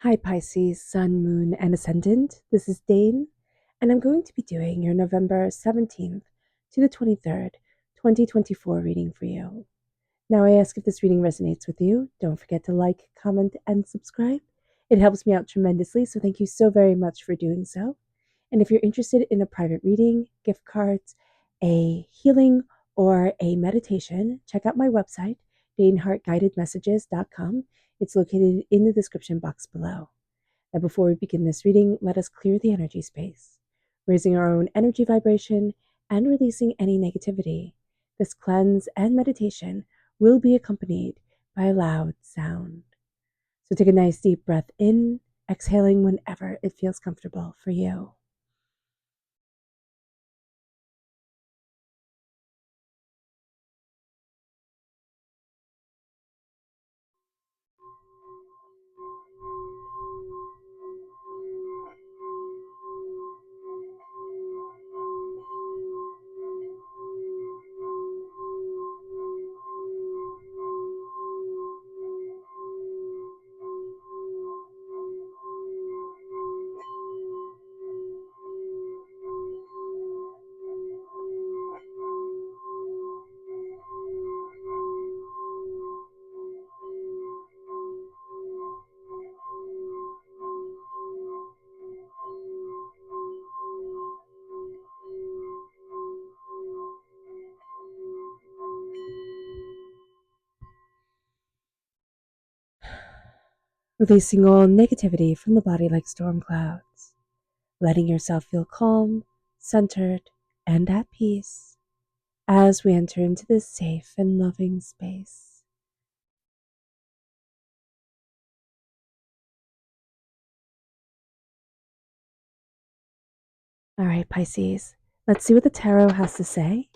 Hi Pisces, Sun, Moon, and Ascendant. This is Dane, and I'm going to be doing your November 17th to the 23rd, 2024 reading for you. Now, I ask if this reading resonates with you. Don't forget to like, comment, and subscribe. It helps me out tremendously, so thank you so very much for doing so. And if you're interested in a private reading, gift cards, a healing, or a meditation, check out my website, danehartguidedmessages.com. It's located in the description box below. Now, before we begin this reading, let us clear the energy space, raising our own energy vibration and releasing any negativity. This cleanse and meditation will be accompanied by a loud sound. So take a nice deep breath in, exhaling whenever it feels comfortable for you. Releasing all negativity from the body like storm clouds, letting yourself feel calm, centered, and at peace as we enter into this safe and loving space. All right, Pisces, let's see what the tarot has to say.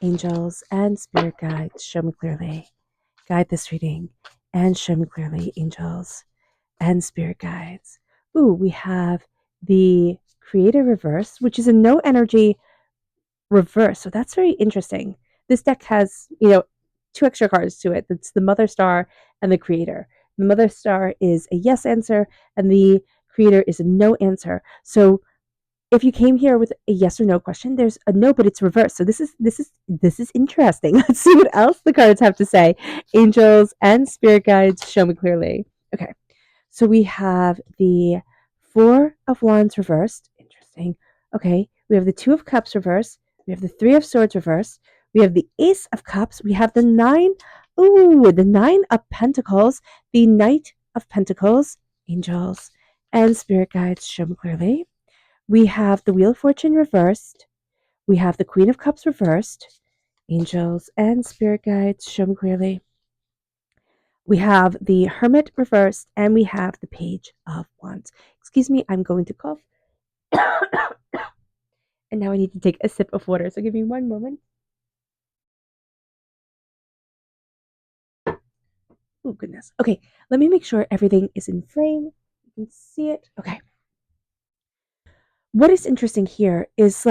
Angels and spirit guides, show me clearly. Guide this reading and show me clearly, angels and spirit guides. Ooh, we have the creator reverse, which is a no energy reverse. So that's very interesting. This deck has, two extra cards to it. It's the mother star and the creator. The mother star is a yes answer and the creator is a no answer. So if you came here with a yes or no question, there's a no, but it's reversed. So this is interesting. Let's see what else the cards have to say. Angels and spirit guides, show me clearly. Okay. So we have the Four of Wands reversed. Interesting. Okay. We have the Two of Cups reversed. We have the Three of Swords reversed. We have the Ace of Cups. We have the Nine. Ooh, the Nine of Pentacles. The Knight of Pentacles. Angels and spirit guides, show me clearly. We have the Wheel of Fortune reversed. We have the Queen of Cups reversed. Angels and spirit guides, show me clearly. We have the Hermit reversed, and we have the Page of Wands. Excuse me, I'm going to cough. And now I need to take a sip of water, so give me one moment. Oh, goodness. Okay, let me make sure everything is in frame. You can see it. Okay. What is interesting here is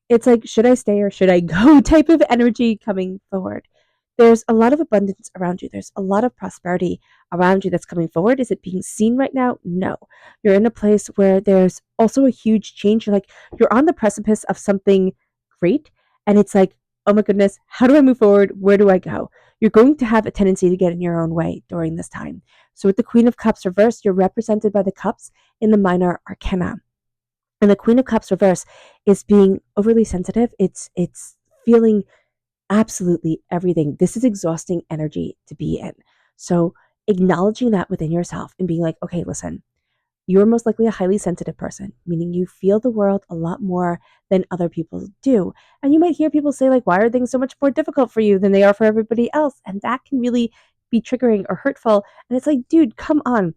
it's like, should I stay or should I go type of energy coming forward. There's a lot of abundance around you. There's a lot of prosperity around you that's coming forward. Is it being seen right now? No. You're in a place where there's also a huge change. You're on the precipice of something great. And it's like, oh my goodness, how do I move forward? Where do I go? You're going to have a tendency to get in your own way during this time. So with the Queen of Cups reversed, you're represented by the cups in the minor arcana. And the Queen of Cups reverse is being overly sensitive. It's feeling absolutely everything. This is exhausting energy to be in. So acknowledging that within yourself and being like, okay, listen, you're most likely a highly sensitive person, meaning you feel the world a lot more than other people do. And you might hear people say, like, why are things so much more difficult for you than they are for everybody else? And that can really be triggering or hurtful. And it's like, dude, come on.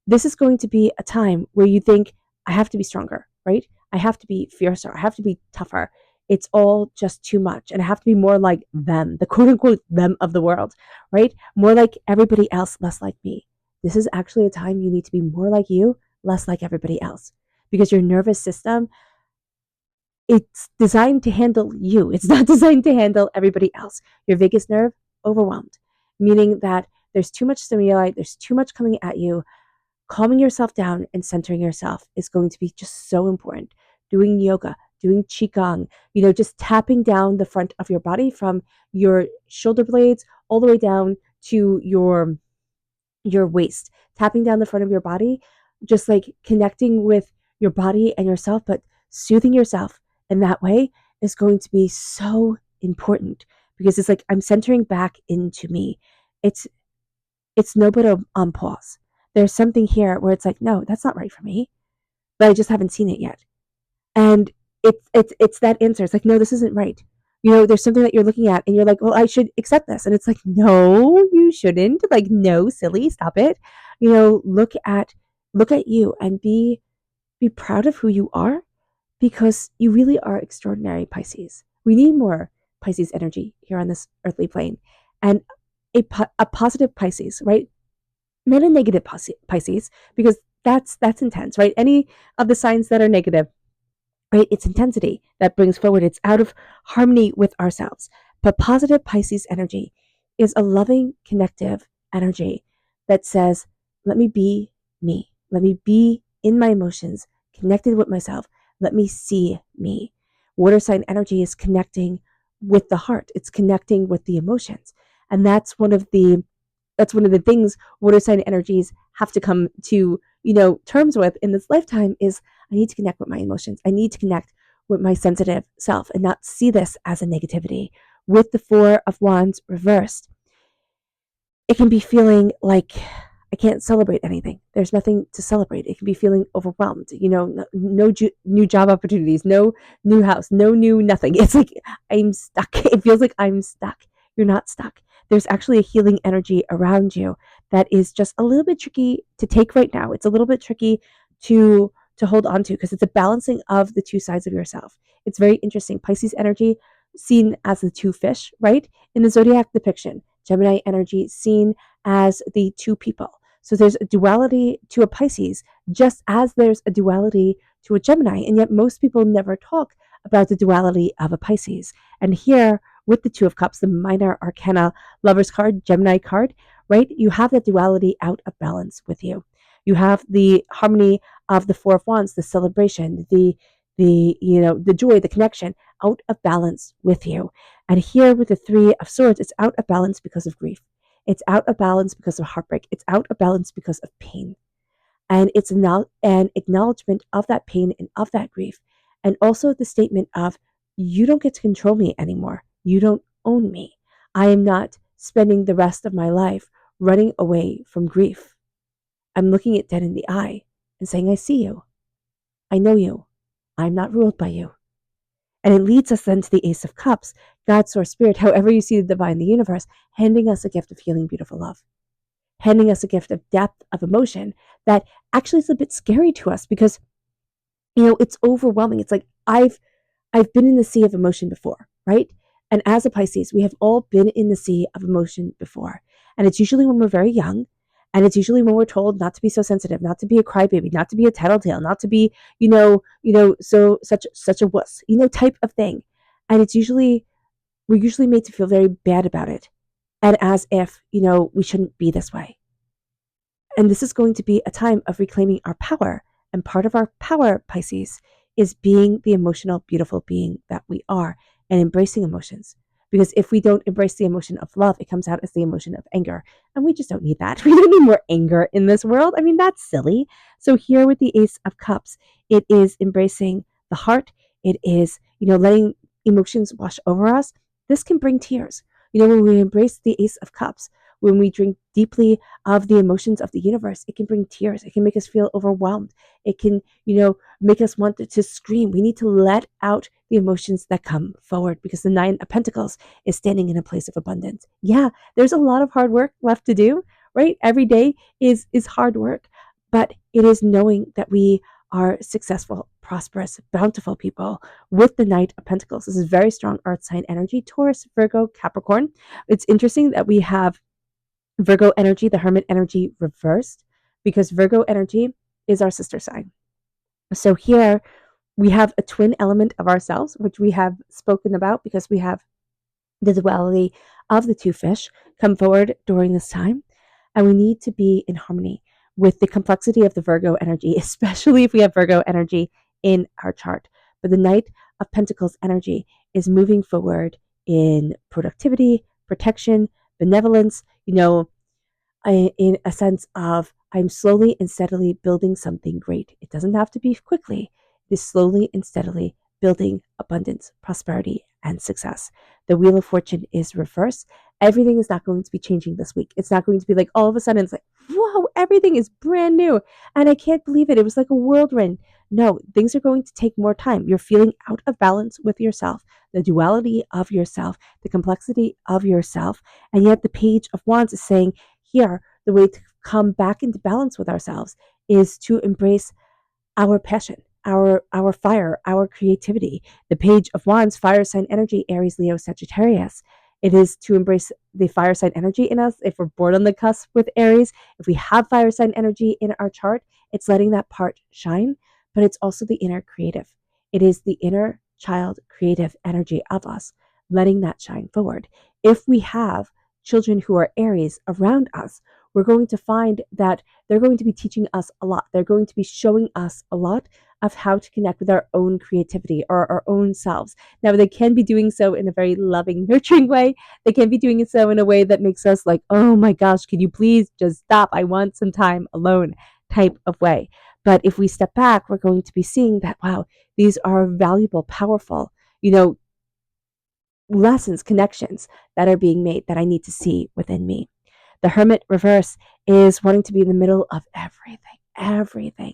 This is going to be a time where you think, I have to be stronger, right? I have to be fiercer. I have to be tougher. It's all just too much. And I have to be more like them, the quote unquote them of the world, right? More like everybody else, less like me. This is actually a time you need to be more like you, less like everybody else. Because your nervous system, it's designed to handle you. It's not designed to handle everybody else. Your vagus nerve, overwhelmed, meaning that there's too much stimuli, there's too much coming at you calming yourself down and centering yourself is going to be just so important. Doing yoga, doing qigong, just tapping down the front of your body from your shoulder blades all the way down to your waist, tapping down the front of your body, just like connecting with your body and yourself, but soothing yourself in that way is going to be so important, because it's like I'm centering back into me. It's no but on pause. There's something here where it's like, no, that's not right for me, but I just haven't seen it yet. And it's that answer. It's like, no, this isn't right. There's something that you're looking at and you're like, well, I should accept this. And it's like, no, you shouldn't. Like, no, silly, stop it. Look at you and be proud of who you are, because you really are extraordinary, Pisces. We need more Pisces energy here on this earthly plane. And a positive Pisces, right? Not a negative Pisces, because that's intense, right? Any of the signs that are negative, right? It's intensity that brings forward. It's out of harmony with ourselves. But positive Pisces energy is a loving, connective energy that says, let me be me. Let me be in my emotions, connected with myself. Let me see me. Water sign energy is connecting with the heart. It's connecting with the emotions. And that's one of the things water sign energies have to come to, terms with in this lifetime is, I need to connect with my emotions. I need to connect with my sensitive self and not see this as a negativity. With the Four of Wands reversed, it can be feeling like I can't celebrate anything. There's nothing to celebrate. It can be feeling overwhelmed. No new job opportunities, no new house, no new nothing. It's like I'm stuck. It feels like I'm stuck. You're not stuck. There's actually a healing energy around you that is just a little bit tricky to take right now. It's a little bit tricky to hold on to, because it's a balancing of the two sides of yourself. It's very interesting. Pisces energy seen as the two fish, right? In the zodiac depiction. Gemini energy seen as the two people. So there's a duality to a Pisces, just as there's a duality to a Gemini. And yet most people never talk about the duality of a Pisces. And here, with the Two of Cups, the minor arcana Lover's card, Gemini card, right? You have that duality out of balance with you. You have the harmony of the Four of Wands, the celebration, the joy, the connection, out of balance with you. And here with the Three of Swords, it's out of balance because of grief. It's out of balance because of heartbreak. It's out of balance because of pain. And it's an acknowledgement of that pain and of that grief. And also the statement of, you don't get to control me anymore. You don't own me. I am not spending the rest of my life running away from grief. I'm looking it dead in the eye and saying, I see you. I know you. I'm not ruled by you. And it leads us then to the Ace of Cups, God, Source, Spirit, however you see the divine, the universe, handing us a gift of healing, beautiful love, handing us a gift of depth of emotion that actually is a bit scary to us, because, it's overwhelming. It's like, I've been in the sea of emotion before, right? And as a Pisces, we have all been in the sea of emotion before. And it's usually when we're very young. And it's usually when we're told not to be so sensitive, not to be a crybaby, not to be a tattletale, not to be, so such a wuss, type of thing. And we're usually made to feel very bad about it. And as if, we shouldn't be this way. And this is going to be a time of reclaiming our power. And part of our power, Pisces, is being the emotional, beautiful being that we are and embracing emotions. Because if we don't embrace the emotion of love, it comes out as the emotion of anger. And we just don't need that. We don't need more anger in this world. I mean, that's silly. So here with the Ace of Cups, it is embracing the heart. It is, letting emotions wash over us. This can bring tears. When we embrace the Ace of Cups, when we drink deeply of the emotions of the universe, it can bring tears. It can make us feel overwhelmed. It can, make us want to scream. We need to let out the emotions that come forward, because the Nine of Pentacles is standing in a place of abundance. Yeah, there's a lot of hard work left to do, right? Every day is hard work, but it is knowing that we are successful, prosperous, bountiful people with the Knight of Pentacles. This is very strong earth sign energy, Taurus, Virgo, Capricorn. It's interesting that we have Virgo energy, the Hermit energy reversed, because Virgo energy is our sister sign. So here we have a twin element of ourselves, which we have spoken about, because we have the duality of the two fish come forward during this time. And we need to be in harmony with the complexity of the Virgo energy, especially if we have Virgo energy in our chart. But the Knight of Pentacles energy is moving forward in productivity, protection, benevolence, in a sense of I'm slowly and steadily building something great. It doesn't have to be quickly. It is slowly and steadily building abundance, prosperity, and success. The Wheel of Fortune is reversed. Everything is not going to be changing this week. It's not going to be like all of a sudden it's like, whoa, everything is brand new. And I can't believe it. It was like a whirlwind. No, things are going to take more time. You're feeling out of balance with yourself, the duality of yourself, the complexity of yourself. And yet the Page of Wands is saying, here, the way to come back into balance with ourselves is to embrace our passion, our fire, our creativity. The Page of Wands, fire sign energy, Aries, Leo, Sagittarius. It is to embrace the fire sign energy in us. If we're born on the cusp with Aries, if we have fire sign energy in our chart, it's letting that part shine, but it's also the inner creative. It is the inner child creative energy of us, letting that shine forward. If we have children who are Aries around us, we're going to find that they're going to be teaching us a lot. They're going to be showing us a lot of how to connect with our own creativity or our own selves. Now, they can be doing so in a very loving, nurturing way. They can be doing so in a way that makes us like, oh my gosh, can you please just stop? I want some time alone type of way. But if we step back, we're going to be seeing that, wow, these are valuable, powerful, lessons, connections that are being made that I need to see within me. The Hermit reverse is wanting to be in the middle of everything.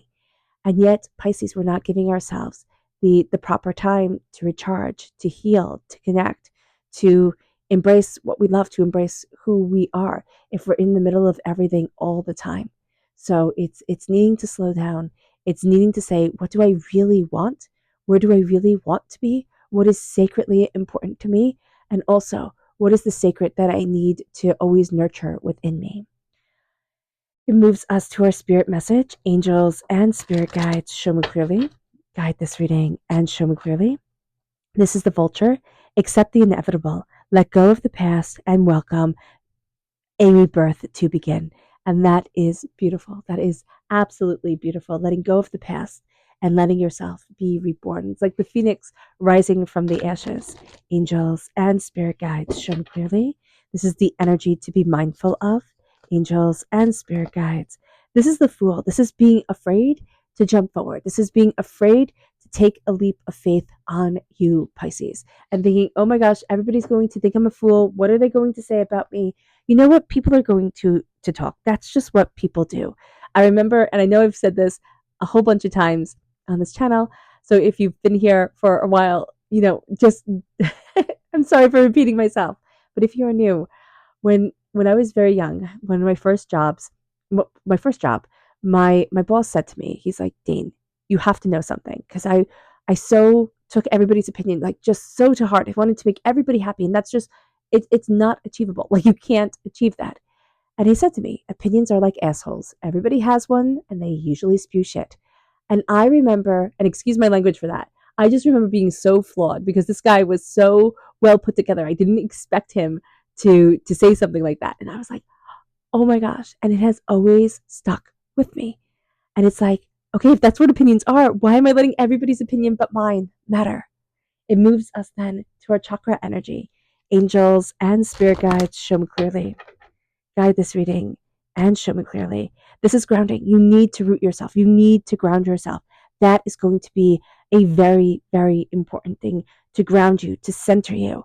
And yet, Pisces, we're not giving ourselves the proper time to recharge, to heal, to connect, to embrace what we love, to embrace who we are if we're in the middle of everything all the time. So it's needing to slow down. It's needing to say, what do I really want? Where do I really want to be? What is sacredly important to me? And also, what is the sacred that I need to always nurture within me? It moves us to our spirit message. Angels and spirit guides, show me clearly. Guide this reading and show me clearly. This is the Vulture. Accept the inevitable. Let go of the past and welcome a rebirth to begin. And that is beautiful. That is absolutely beautiful. Letting go of the past and letting yourself be reborn. It's like the phoenix rising from the ashes. Angels and spirit guides, show me clearly. This is the energy to be mindful of. Angels and spirit guides. This is the Fool. This is being afraid to jump forward. This is being afraid to take a leap of faith on you, Pisces, and thinking, oh my gosh, everybody's going to think I'm a fool. What are they going to say about me? You know what? People are going to talk. That's just what people do. I remember, and I know I've said this a whole bunch of times on this channel. So if you've been here for a while, just I'm sorry for repeating myself. But if you're new, when I was very young, one of my first job, my boss said to me, he's like, Dane, you have to know something, because I so took everybody's opinion like just so to heart. I wanted to make everybody happy, and that's just it's not achievable. Like, you can't achieve that. And he said to me, opinions are like assholes. Everybody has one, and they usually spew shit. And I remember, and excuse my language for that, I just remember being so flawed because this guy was so well put together. I didn't expect him to say something like that. And I was like, oh my gosh. And it has always stuck with me. And it's like, okay, if that's what opinions are, why am I letting everybody's opinion but mine matter? It moves us then to our chakra energy. Angels and spirit guides, show me clearly. Guide this reading and show me clearly. This is grounding. You need to root yourself. You need to ground yourself. That is going to be a very, very important thing to ground you, to center you.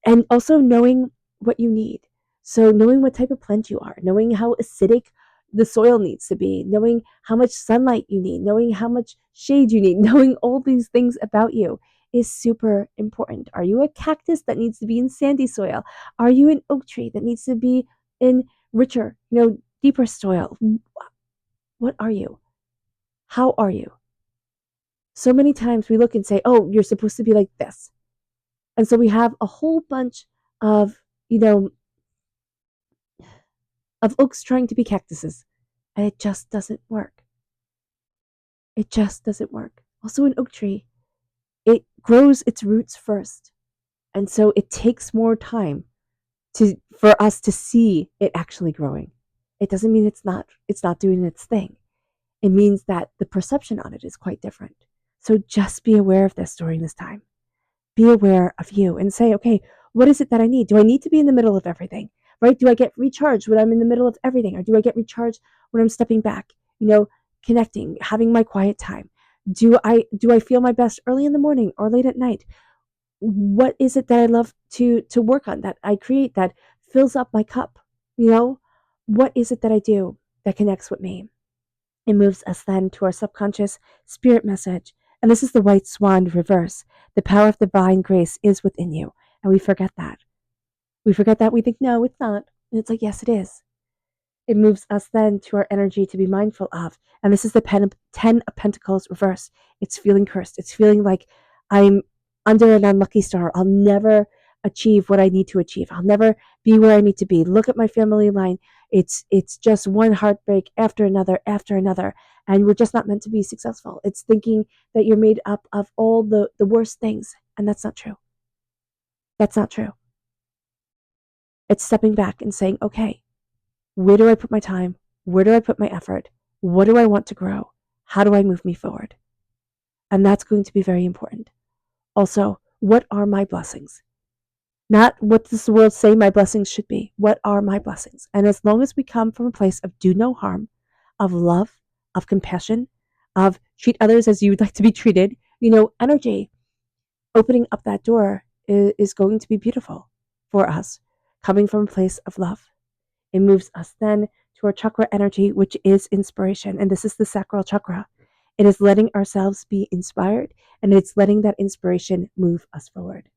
And also knowing what you need. So knowing what type of plant you are, knowing how acidic the soil needs to be, knowing how much sunlight you need, knowing how much shade you need, knowing all these things about you is super important. Are you a cactus that needs to be in sandy soil? Are you an oak tree that needs to be in richer, deeper soil? What are you? How are you? So many times we look and say, oh, you're supposed to be like this. And so we have a whole bunch of, of oaks trying to be cactuses. And it just doesn't work. It just doesn't work. Also, an oak tree, it grows its roots first. And so it takes more time for us to see it actually growing. It doesn't mean it's not doing its thing. It means that the perception on it is quite different. So just be aware of this during this time. Be aware of you and say, okay, what is it that I need? Do I need to be in the middle of everything? Right? Do I get recharged when I'm in the middle of everything? Or do I get recharged when I'm stepping back, connecting, having my quiet time? Do I feel my best early in the morning or late at night? What is it that I love to work on, that I create, that fills up my cup? You know, what is it that I do that connects with me? It moves us then to our subconscious spirit message. And this is the white swan reverse. The power of divine grace is within you. And we forget that. We forget that. We think, no, it's not. And it's like, yes, it is. It moves us then to our energy to be mindful of. And this is the 10 of Pentacles reverse. It's feeling cursed. It's feeling like I'm under an unlucky star. I'll never achieve what I need to achieve. I'll never be where I need to be. Look at my family line. It's just one heartbreak after another. And we're just not meant to be successful. It's thinking that you're made up of all the worst things. And that's not true. That's not true. It's stepping back and saying, okay, where do I put my time? Where do I put my effort? What do I want to grow? How do I move me forward? And that's going to be very important. Also, what are my blessings? Not what does the world say my blessings should be. What are my blessings? And as long as we come from a place of do no harm, of love, of compassion, of treat others as you would like to be treated, energy, opening up that door is going to be beautiful for us, coming from a place of love. It moves us then to our chakra energy, which is inspiration. And this is the sacral chakra. It is letting ourselves be inspired, and it's letting that inspiration move us forward.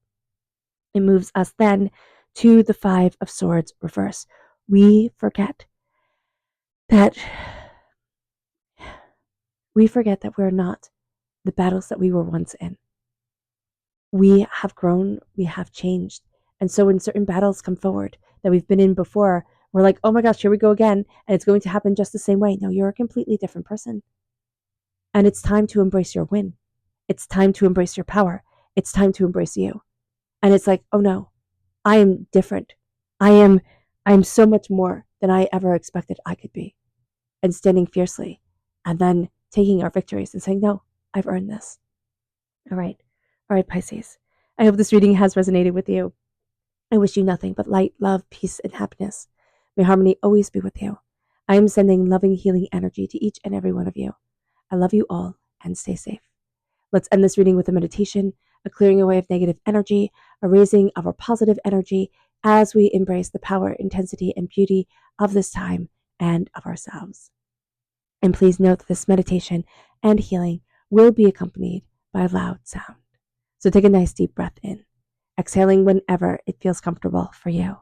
It moves us then to the 5 of Swords reverse. We forget that we're not the battles that we were once in. We have grown, we have changed. And so when certain battles come forward that we've been in before, we're like, oh my gosh, here we go again. And it's going to happen just the same way. No, you're a completely different person. And it's time to embrace your win. It's time to embrace your power. It's time to embrace you. And it's like, oh no, I am different. I am so much more than I ever expected I could be. And standing fiercely and then taking our victories and saying, no, I've earned this. All right. All right, Pisces. I hope this reading has resonated with you. I wish you nothing but light, love, peace, and happiness. May harmony always be with you. I am sending loving, healing energy to each and every one of you. I love you all and stay safe. Let's end this reading with a meditation, a clearing away of negative energy, a raising of our positive energy as we embrace the power, intensity, and beauty of this time and of ourselves. And please note that this meditation and healing will be accompanied by a loud sound. So take a nice deep breath in, exhaling whenever it feels comfortable for you.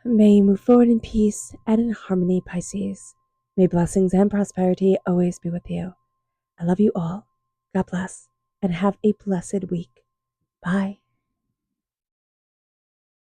May you move forward in peace and in harmony, Pisces. May blessings and prosperity always be with you. I love you all. God bless, and have a blessed week. Bye.